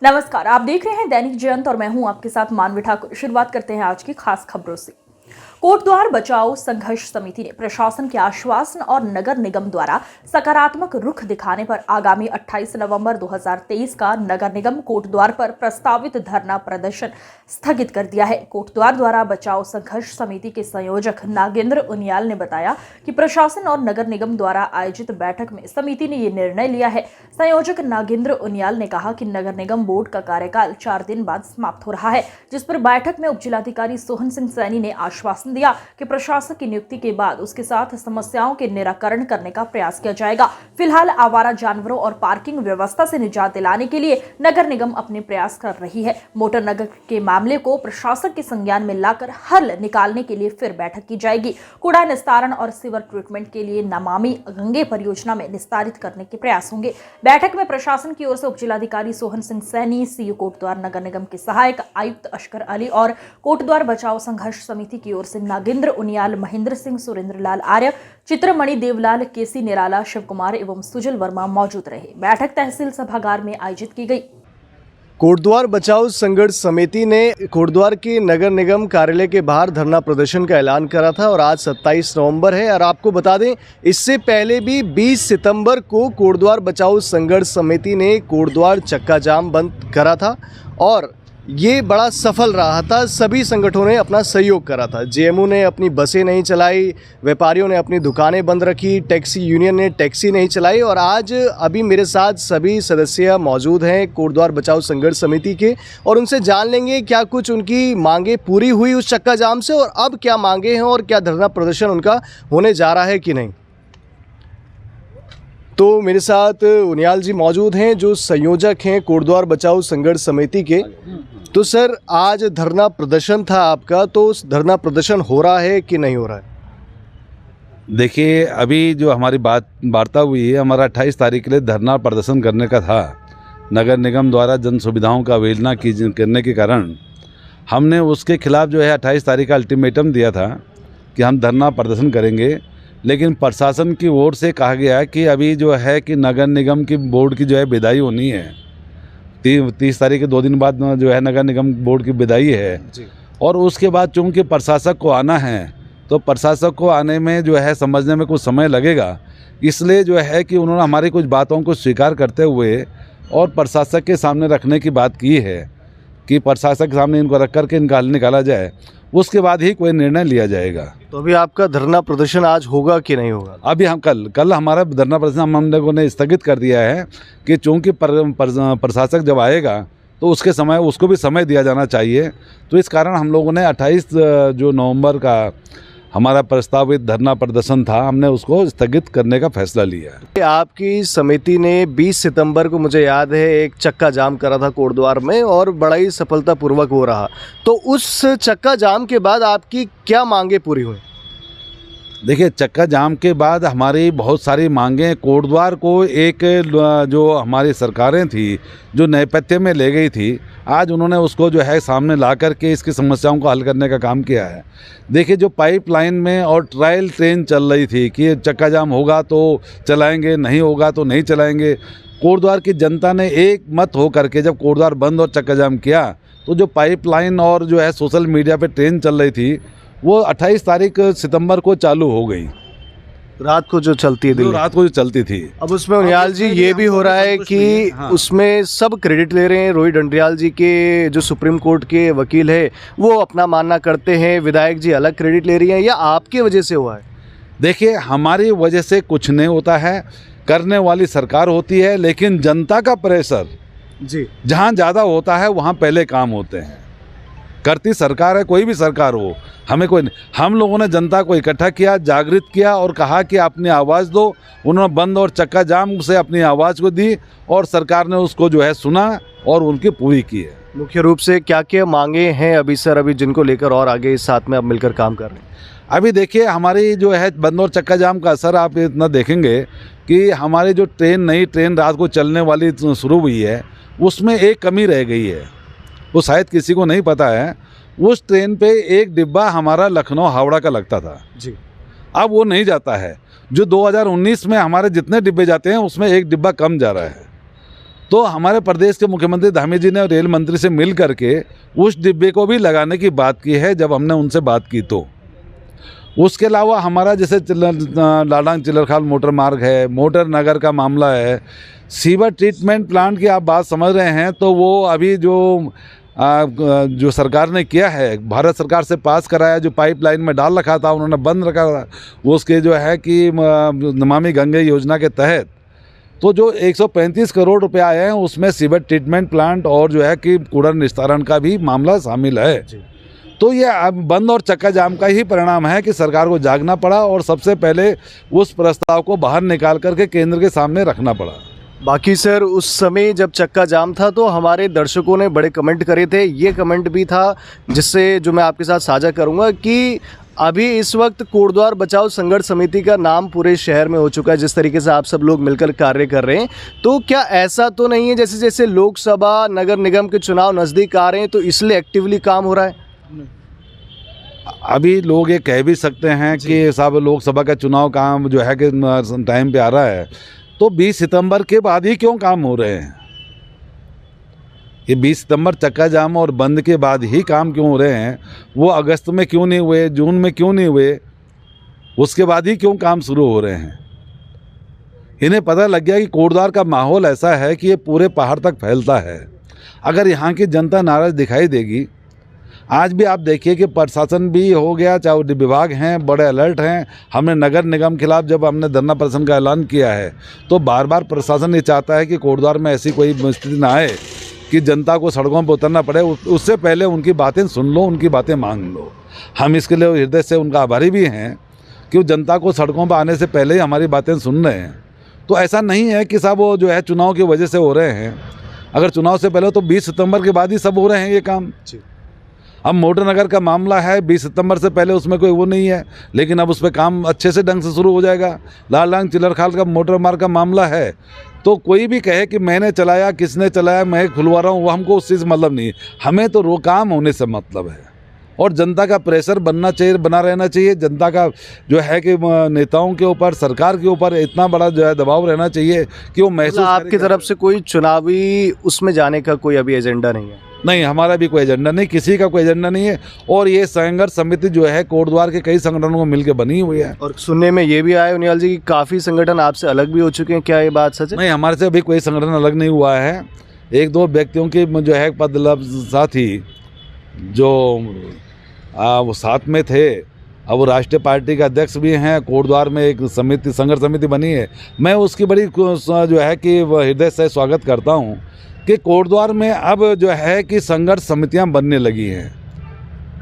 नमस्कार, आप देख रहे हैं दैनिक जयंत और मैं हूं आपके साथ मानवी ठाकुर। शुरुआत करते हैं आज की खास खबरों से। कोटद्वार बचाओ संघर्ष समिति ने प्रशासन के आश्वासन और नगर निगम द्वारा सकारात्मक रुख दिखाने पर आगामी 28 नवंबर 2023 का नगर निगम कोटद्वार पर प्रस्तावित धरना प्रदर्शन स्थगित कर दिया है। कोटद्वार द्वारा बचाओ संघर्ष समिति के संयोजक नागेंद्र उनियाल ने बताया कि प्रशासन और नगर निगम द्वारा आयोजित बैठक में समिति ने ये निर्णय लिया है। संयोजक नागेंद्र उनियाल ने कहा कि नगर निगम बोर्ड का कार्यकाल 4 दिन बाद समाप्त हो रहा है, जिस पर बैठक में उपजिलाधिकारी सोहन सिंह सैनी ने आश्वासन दिया कि प्रशासक की नियुक्ति के बाद उसके साथ समस्याओं के निराकरण करने का प्रयास किया जाएगा। फिलहाल आवारा जानवरों और पार्किंग व्यवस्था से निजात दिलाने के लिए नगर निगम अपने प्रयास कर रही है। मोटर नगर के मामले को प्रशासक के संज्ञान में लाकर हल निकालने के लिए फिर बैठक की जाएगी। कूड़ा निस्तारण और सीवर ट्रीटमेंट के लिए नमामि गंगे परियोजना में निस्तारित करने के प्रयास होंगे। बैठक में प्रशासन की ओर से उपजिलाधिकारी सोहन सिंह सैनी, सीयू कोटद्वार नगर निगम के सहायक आयुक्त अशकर अली और कोटद्वार बचाओ संघर्ष समिति की ओर से नागेंद्र उनियाल, महेंद्र सिंह, सुरेंद्र लाल आर्य, चित्रमणि देवलाल, केसी निराला, शिव कुमार एवं सुजल वर्मा मौजूद रहे। बैठक तहसील सभागार में आयोजित की गई। कोटद्वार बचाओ संघर्ष समिति ने कोटद्वार के नगर निगम कार्यालय के बाहर धरना प्रदर्शन का ऐलान करा था और आज 27 नवंबर है। और आपको बता दें, इससे पहले भी 20 सितंबर को कोटद्वार बचाओ संघर्ष समिति ने कोटद्वार चक्का जाम बंद करा था और ये बड़ा सफल रहा था। सभी संगठनों ने अपना सहयोग करा था। जेएमयू ने अपनी बसें नहीं चलाई, व्यापारियों ने अपनी दुकानें बंद रखी, टैक्सी यूनियन ने टैक्सी नहीं चलाई। और आज अभी मेरे साथ सभी सदस्य मौजूद हैं कोटद्वार बचाओ संघर्ष समिति के और उनसे जान लेंगे क्या कुछ उनकी मांगे पूरी हुई उस चक्का जाम से और अब क्या मांगे हैं और क्या धरना प्रदर्शन उनका होने जा रहा है कि नहीं। तो मेरे साथ उनियाल जी मौजूद हैं जो संयोजक हैं कोटद्वार बचाओ संघर्ष समिति के। तो सर, आज धरना प्रदर्शन था आपका, तो उस धरना प्रदर्शन हो रहा है कि नहीं हो रहा है? देखिए, अभी जो हमारी वार्ता हुई है, हमारा 28 तारीख के लिए धरना प्रदर्शन करने का था। नगर निगम द्वारा जन सुविधाओं का अवहेलना करने के कारण हमने उसके खिलाफ जो है 28 तारीख का अल्टीमेटम दिया था कि हम धरना प्रदर्शन करेंगे। लेकिन प्रशासन की ओर से कहा गया कि अभी जो है कि नगर निगम की बोर्ड की जो है विदाई होनी है। 30 तारीख के 2 दिन बाद जो है नगर निगम बोर्ड की विदाई है और उसके बाद चूँकि प्रशासक को आना है तो प्रशासक को आने में जो है समझने में कुछ समय लगेगा। इसलिए जो है कि उन्होंने हमारी कुछ बातों को स्वीकार करते हुए और प्रशासक के सामने रखने की बात की है कि प्रशासक के सामने इनको रख करके इनका हल निकाला जाए, उसके बाद ही कोई निर्णय लिया जाएगा। तो अभी आपका धरना प्रदर्शन आज होगा कि नहीं होगा? अभी हम कल हमारा धरना प्रदर्शन हम लोगों ने स्थगित कर दिया है कि चूँकि प्रशासक जब आएगा तो उसके समय उसको भी समय दिया जाना चाहिए। तो इस कारण हम लोगों ने 28 जो नवंबर का हमारा प्रस्तावित धरना प्रदर्शन था, हमने उसको स्थगित करने का फैसला लिया है। आपकी समिति ने 20 सितंबर को, मुझे याद है, एक चक्का जाम करा था कोटद्वार में और बड़ा ही सफलतापूर्वक हो रहा। तो उस चक्का जाम के बाद आपकी क्या मांगे पूरी हुई? देखिए, चक्का जाम के बाद हमारी बहुत सारी मांगें कोटद्वार को एक जो हमारी सरकारें थी जो नेपथ्य में ले गई थी, आज उन्होंने उसको जो है सामने ला करके इसकी समस्याओं को हल करने का काम किया है। देखिए, जो पाइपलाइन में और ट्रायल ट्रेन चल रही थी कि चक्का जाम होगा तो चलाएंगे, नहीं होगा तो नहीं चलाएंगे, कोटद्वार की जनता ने एक मत हो करके जब कोटद्वार बंद और चक्का जाम किया तो जो पाइपलाइन और जो है सोशल मीडिया पे ट्रेन चल रही थी वो 28 तारीख सितंबर को चालू हो गई। रात को जो चलती है, रात को जो चलती थी। अब उसमें उनियाल जी ये भी हो रहा है कि उसमें सब क्रेडिट ले रहे हैं। रोहित डंडरियाल जी के जो सुप्रीम कोर्ट के वकील है वो अपना मानना करते हैं, विधायक जी अलग क्रेडिट ले रही हैं, या आपकी वजह से हुआ है? देखिए, हमारी वजह से कुछ नहीं होता है, करने वाली सरकार होती है, लेकिन जनता का प्रेशर जी जहाँ ज़्यादा होता है वहाँ पहले काम होते हैं। करती सरकार है, कोई भी सरकार हो, हमें कोई नहीं। हम लोगों ने जनता को इकट्ठा किया, जागृत किया और कहा कि अपनी आवाज़ दो। उन्होंने बंद और चक्का जाम से अपनी आवाज़ को दी और सरकार ने उसको जो है सुना और उनकी पूरी की है। मुख्य रूप से क्या क्या मांगे हैं अभी सर, अभी जिनको लेकर और आगे इस साथ में अब मिलकर काम कर रहे हैं? अभी देखिए, हमारी जो है बंद और चक्का जाम का असर आप इतना देखेंगे कि हमारी जो नई ट्रेन रात को चलने वाली शुरू हुई है उसमें एक कमी रह गई है, वो शायद किसी को नहीं पता है। उस ट्रेन पे एक डिब्बा हमारा लखनऊ हावड़ा का लगता था जी, अब वो नहीं जाता है। जो 2019 में हमारे जितने डिब्बे जाते हैं उसमें एक डिब्बा कम जा रहा है। तो हमारे प्रदेश के मुख्यमंत्री धामी जी ने रेल मंत्री से मिल करके उस डिब्बे को भी लगाने की बात की है जब हमने उनसे बात की। तो उसके अलावा हमारा जैसे लाडांग चिलरखाल मोटर मार्ग है, मोटर नगर का मामला है, सीवर ट्रीटमेंट प्लांट की आप बात समझ रहे हैं, तो वो अभी जो सरकार ने किया है, भारत सरकार से पास कराया, जो पाइपलाइन में डाल रखा था उन्होंने बंद रखा था, वो उसके जो है कि नमामि गंगे योजना के तहत तो जो 135 करोड़ रुपए आए हैं उसमें सीवर ट्रीटमेंट प्लांट और जो है कि कूड़ा निस्तारण का भी मामला शामिल है। तो ये अब बंद और चक्का जाम का ही परिणाम है कि सरकार को जागना पड़ा और सबसे पहले उस प्रस्ताव को बाहर निकाल करके केंद्र के सामने रखना पड़ा। बाकी सर उस समय जब चक्का जाम था तो हमारे दर्शकों ने बड़े कमेंट करे थे, ये कमेंट भी था जिससे जो मैं आपके साथ साझा करूंगा कि अभी इस वक्त कोटद्वार बचाओ संघर्ष समिति का नाम पूरे शहर में हो चुका है, जिस तरीके से आप सब लोग मिलकर कार्य कर रहे हैं। तो क्या ऐसा तो नहीं है जैसे जैसे लोकसभा नगर निगम के चुनाव नज़दीक आ रहे हैं तो इसलिए एक्टिवली काम हो रहा है? अभी लोग ये कह भी सकते हैं कि साहब लोकसभा का चुनाव काम जो है कि टाइम पे आ रहा है, तो 20 सितंबर के बाद ही क्यों काम हो रहे हैं? ये 20 सितंबर चक्का जाम और बंद के बाद ही काम क्यों हो रहे हैं? वो अगस्त में क्यों नहीं हुए, जून में क्यों नहीं हुए, उसके बाद ही क्यों काम शुरू हो रहे हैं? इन्हें पता लग गया कि कोटद्वार का माहौल ऐसा है कि ये पूरे पहाड़ तक फैलता है। अगर यहाँ की जनता नाराज दिखाई देगी, आज भी आप देखिए कि प्रशासन भी हो गया, चाहे विभाग हैं, बड़े अलर्ट हैं। हमने नगर निगम खिलाफ जब हमने धरना प्रदर्शन का ऐलान किया है तो बार बार प्रशासन ये चाहता है कि कोटद्वार में ऐसी कोई स्थिति ना आए कि जनता को सड़कों पर उतरना पड़े। उससे पहले उनकी बातें सुन लो, उनकी बातें मांग लो। हम इसके लिए हृदय से उनका आभारी भी हैं कि वो जनता को सड़कों पर आने से पहले ही हमारी बातें सुन रहे हैं। तो ऐसा नहीं है कि सब वो जो है चुनाव की वजह से हो रहे हैं। अगर चुनाव से पहले तो 20 सितंबर के बाद ही सब हो रहे हैं ये काम। अब मोटर नगर का मामला है, 20 सितंबर से पहले उसमें कोई वो नहीं है, लेकिन अब उस पर काम अच्छे से ढंग से शुरू हो जाएगा। लाडांग चिलरखाल का मोटर मार्ग का मामला है, तो कोई भी कहे कि मैंने चलाया, किसने चलाया, मैं खुलवा रहा हूँ, वो हमको उससे मतलब नहीं है। हमें तो काम होने से मतलब है और जनता का प्रेशर बनना चाहिए, बना रहना चाहिए। जनता का जो है कि नेताओं के ऊपर, सरकार के ऊपर इतना बड़ा जो है दबाव रहना चाहिए कि वो महसूस आपकी तरफ से कोई चुनावी उसमें जाने का कोई अभी एजेंडा नहीं है? नहीं, हमारा भी कोई एजेंडा नहीं, किसी का कोई एजेंडा नहीं है। और ये संघर्ष समिति जो है कोटद्वार के कई संगठनों को मिलकर बनी हुई है। और सुनने में ये भी आया उनियाल जी कि काफ़ी संगठन आपसे अलग भी हो चुके हैं, क्या ये बात सच है? नहीं, हमारे से अभी कोई संगठन अलग नहीं हुआ है। एक दो व्यक्तियों की जो है मतलब साथी जो वो साथ में थे, अब वो राष्ट्रीय पार्टी के अध्यक्ष भी हैं। कोटद्वार में एक समिति, संघर्ष समिति बनी है। मैं उसकी बड़ी जो है कि हृदय से स्वागत करता हूँ कि कोटद्वार में अब जो है कि संघर्ष समितियां बनने लगी हैं।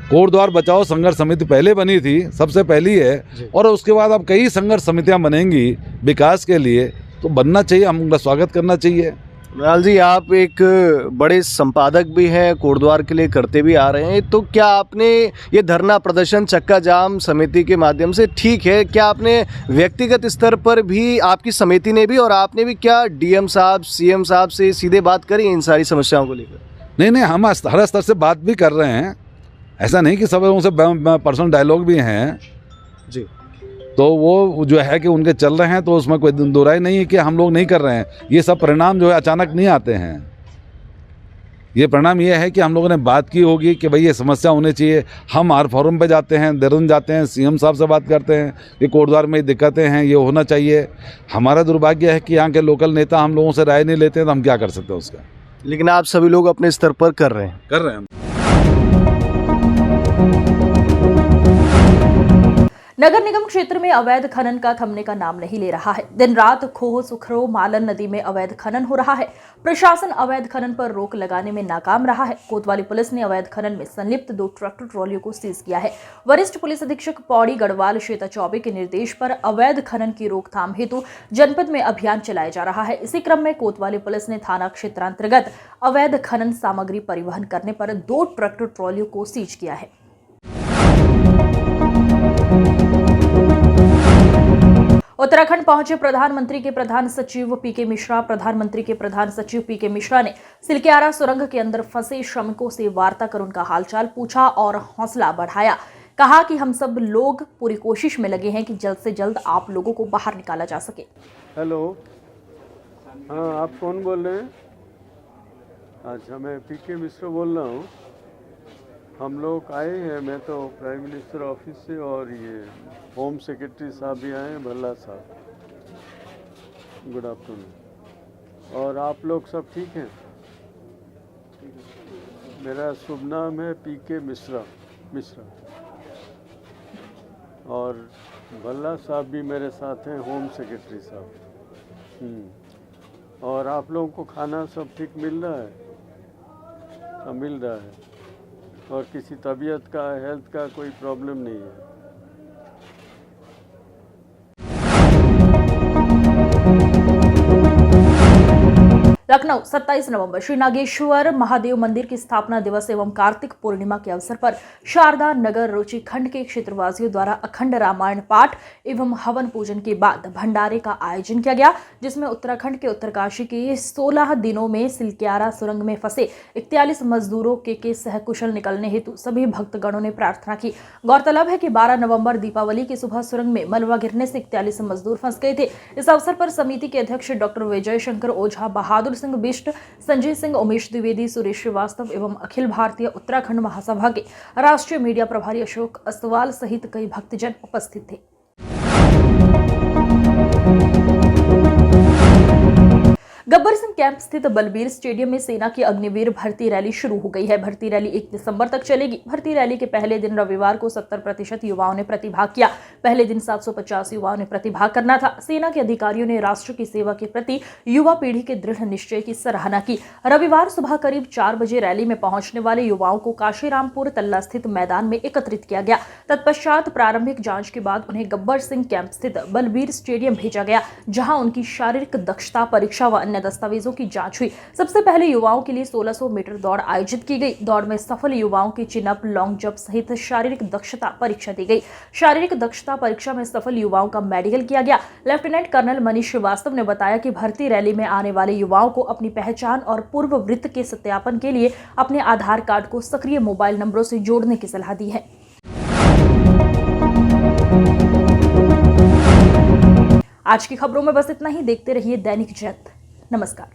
कोटद्वार बचाओ संघर्ष समिति पहले बनी थी, सबसे पहली है, और उसके बाद अब कई संघर्ष समितियां बनेंगी विकास के लिए, तो बनना चाहिए, हम उनका स्वागत करना चाहिए। लाल जी, आप एक बड़े संपादक भी हैं, कोटद्वार के लिए करते भी आ रहे हैं, तो क्या आपने ये धरना प्रदर्शन चक्का जाम समिति के माध्यम से, ठीक है, क्या आपने व्यक्तिगत स्तर पर भी, आपकी समिति ने भी और आपने भी क्या डीएम साहब, सीएम साहब से सीधे बात करी इन सारी समस्याओं को लेकर? नहीं, हम हर स्तर से बात भी कर रहे हैं। ऐसा नहीं कि सब उनसे पर्सनल डायलॉग भी हैं जी, तो वो जो है कि उनके चल रहे हैं, तो उसमें कोई दो राय नहीं है कि हम लोग नहीं कर रहे हैं। ये सब परिणाम जो है अचानक नहीं आते हैं। ये परिणाम ये है कि हम लोगों ने बात की होगी कि भाई ये समस्या होनी चाहिए। हम हर फोरम पे जाते हैं, देहरादून जाते हैं, सीएम साहब से बात करते हैं कि कोटद्वार में दिक्कतें हैं, ये होना चाहिए। हमारा दुर्भाग्य है कि यहाँ के लोकल नेता हम लोगों से राय नहीं लेते हैं, तो हम क्या कर सकते हैं उसका। लेकिन आप सभी लोग अपने स्तर पर कर रहे हैं। नगर निगम क्षेत्र में अवैध खनन का थमने का नाम नहीं ले रहा है। दिन रात खोह, सुखरो, मालन नदी में अवैध खनन हो रहा है। प्रशासन अवैध खनन पर रोक लगाने में नाकाम रहा है। कोतवाली पुलिस ने अवैध खनन में संलिप्त 2 ट्रैक्टर ट्रॉलियों को सीज किया है। वरिष्ठ पुलिस अधीक्षक पौड़ी गढ़वाल श्वेता चौबे के निर्देश पर अवैध खनन की रोकथाम हेतु जनपद में अभियान चलाया जा रहा है। इसी क्रम में कोतवाली पुलिस ने थाना क्षेत्रांतर्गत अवैध खनन सामग्री परिवहन करने पर 2 ट्रैक्टर ट्रॉलियों को सीज किया है। उत्तराखंड पहुंचे प्रधानमंत्री के प्रधान सचिव पीके मिश्रा। प्रधानमंत्री के प्रधान सचिव पीके मिश्रा ने सिलक्यारा सुरंग के अंदर फंसे श्रमिकों से वार्ता कर उनका हालचाल पूछा और हौसला बढ़ाया। कहा कि हम सब लोग पूरी कोशिश में लगे हैं कि जल्द से जल्द आप लोगों को बाहर निकाला जा सके। हेलो, हाँ, आप कौन बोल रहे हैं? अच्छा, मैं पीके मिश्रा बोल रहा हूँ। हम लोग आए हैं, मैं तो प्राइम मिनिस्टर ऑफिस से, और ये होम सेक्रेटरी साहब भी आए हैं, भल्ला साहब। Good afternoon. और आप लोग सब ठीक हैं? मेरा शुभ नाम है पीके मिश्रा। और भल्ला साहब भी मेरे साथ हैं, होम सेक्रेटरी साहब। और आप लोगों को खाना सब ठीक मिल रहा है? सब मिल रहा है, और किसी तबीयत का, हेल्थ का कोई प्रॉब्लम नहीं है? लखनऊ 27 नवंबर श्री नागेश्वर महादेव मंदिर की स्थापना दिवस एवं कार्तिक पूर्णिमा के अवसर पर शारदा नगर रुचि खंड के क्षेत्रवासियों द्वारा अखंड रामायण पाठ एवं हवन पूजन के बाद भंडारे का आयोजन किया गया, जिसमें उत्तराखंड के उत्तरकाशी के 16 दिनों में सिलक्यारा सुरंग में फंसे 41 मजदूरों के सहकुशल निकलने हेतु सभी भक्तगणों ने प्रार्थना की। गौरतलब है कि 12 नवंबर दीपावली की सुबह सुरंग में मलबा गिरने से 41 मजदूर फंस गए थे। इस अवसर पर समिति के अध्यक्ष डॉक्टर विजय शंकर ओझा, बहादुर सिंह बिष्ट, संजय सिंह, उमेश द्विवेदी, सुरेश श्रीवास्तव एवं अखिल भारतीय उत्तराखंड महासभा के राष्ट्रीय मीडिया प्रभारी अशोक असवाल सहित कई भक्तजन उपस्थित थे। गब्बर सिंह कैंप स्थित बलबीर स्टेडियम में सेना की अग्निवीर भर्ती रैली शुरू हो गई है। भर्ती रैली 1 दिसंबर तक चलेगी। भर्ती रैली के पहले दिन रविवार को 70% युवाओं ने प्रतिभाग किया। पहले दिन 750 युवाओं ने प्रतिभाग करना था। सेना के अधिकारियों ने राष्ट्र की सेवा के प्रति युवा पीढ़ी के दृढ़ निश्चय की सराहना की। रविवार सुबह करीब 4 बजे रैली में पहुंचने वाले युवाओं को काशीरामपुर तल्ला स्थित मैदान में एकत्रित किया गया। तत्पश्चात प्रारंभिक जांच के बाद उन्हें गब्बर सिंह कैंप स्थित बलबीर स्टेडियम भेजा गया, जहां उनकी शारीरिक दक्षता परीक्षा व दस्तावेजों की जांच हुई। सबसे पहले युवाओं के लिए 1600 मीटर दौड़ आयोजित की गई। दौड़ में सफल युवाओं की चिनअप, लॉन्ग जंप सहित शारीरिक दक्षता परीक्षा दी गई। शारीरिक दक्षता परीक्षा में सफल युवाओं का मेडिकल किया गया। लेफ्टिनेंट कर्नल मनीष श्रीवास्तव ने बताया कि भर्ती रैली में आने वाले युवाओं को अपनी पहचान और पूर्व वृत्त के सत्यापन के लिए अपने आधार कार्ड को सक्रिय मोबाइल नंबरों से जोड़ने की सलाह दी है। आज की खबरों में बस इतना ही। देखते रहिए दैनिक जगत। नमस्कार।